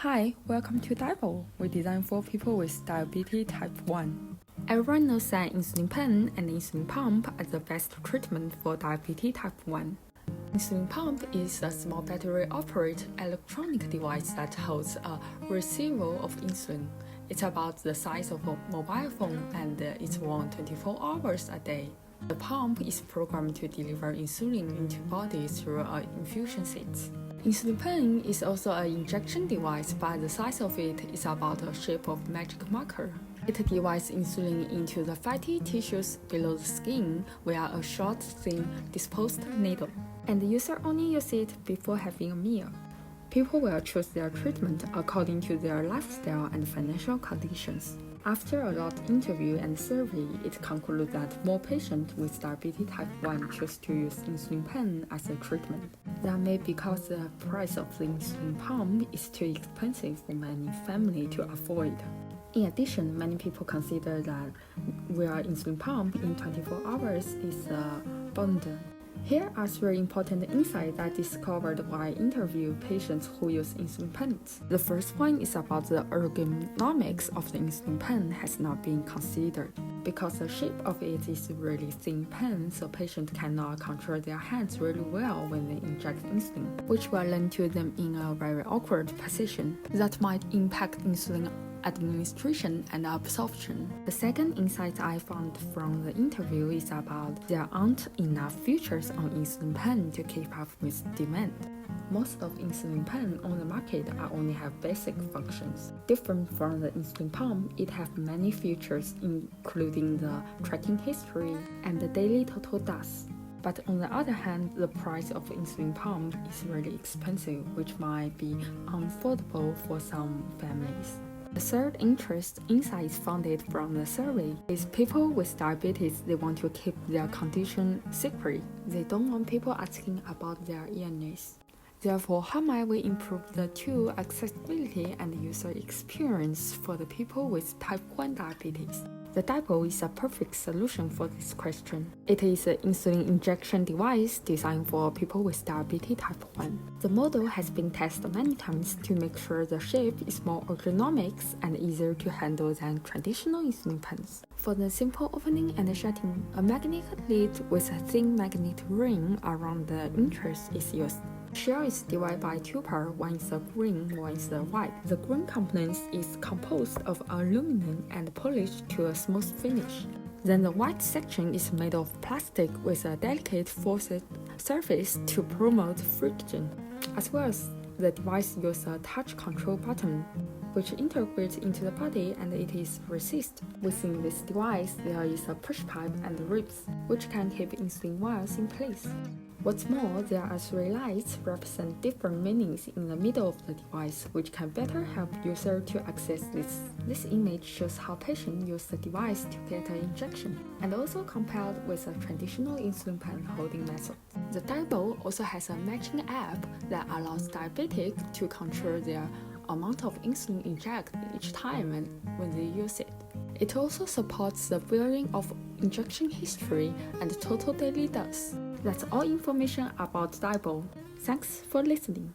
Hi, welcome to Diaboo. We design for people with diabetes type 1. Everyone knows that insulin pen and insulin pump are the best treatment for diabetes type 1. Insulin pump is a small battery-operated electronic device that holds a receiver of insulin. It's about the size of a mobile phone and it's worn 24 hours a day. The pump is programmed to deliver insulin into body through an infusion set. Insulin pen is also an injection device, but the size of it is about the shape of magic marker. It divides insulin into the fatty tissues below the skin via a short, thin, disposed needle, and the user only uses it before having a meal. People will choose their treatment according to their lifestyle and financial conditions. After a lot of interview and survey, it concludes that more patients with diabetes type 1 choose to use insulin pen as a treatment. That may be because the price of the insulin pump is too expensive for many families to afford. In addition, many people consider that wearing insulin pump in 24 hours is a burden. Here are 3 important insights I discovered while I interviewed patients who use insulin pens. The first one is about the ergonomics of the insulin pen has not been considered. Because the shape of it is really thin pen, so patients cannot control their hands really well when they inject insulin, which will land to them in a very awkward position that might impact insulin administration and absorption. The second insight I found from the interview is about there aren't enough features on insulin pen to keep up with demand. Most of insulin pen on the market only have basic functions. Different from the insulin pump, it has many features including the tracking history and the daily total dose. But on the other hand, the price of insulin pump is really expensive, which might be unaffordable for some families. The third insight founded from the survey is people with diabetes, they want to keep their condition secret. They don't want people asking about their illness. Therefore, how might we improve the tool accessibility and user experience for the people with type 1 diabetes? The Diaboo is a perfect solution for this question. It is an insulin injection device designed for people with diabetes type 1. The model has been tested many times to make sure the shape is more ergonomic and easier to handle than traditional insulin pens. For the simple opening and shutting, a magnetic lid with a thin magnetic ring around the interest is used. The shell is divided by 2 parts, one is the green, one is the white. The green component is composed of aluminum and polished to a smooth finish. Then the white section is made of plastic with a delicate forced surface to promote friction. As well as the device uses a touch control button, which integrates into the body and it is resisted. Within this device, there is a push pipe and ribs, which can keep insulin vials in place. What's more, there are 3 lights represent different meanings in the middle of the device, which can better help users to access this. This image shows how patients use the device to get an injection, and also compared with a traditional insulin pen holding method. The Diaboo also has a matching app that allows diabetics to control their amount of insulin injected each time when they use it. It also supports the viewing of injection history and total daily dose. That's all information about Diaboo. Thanks for listening.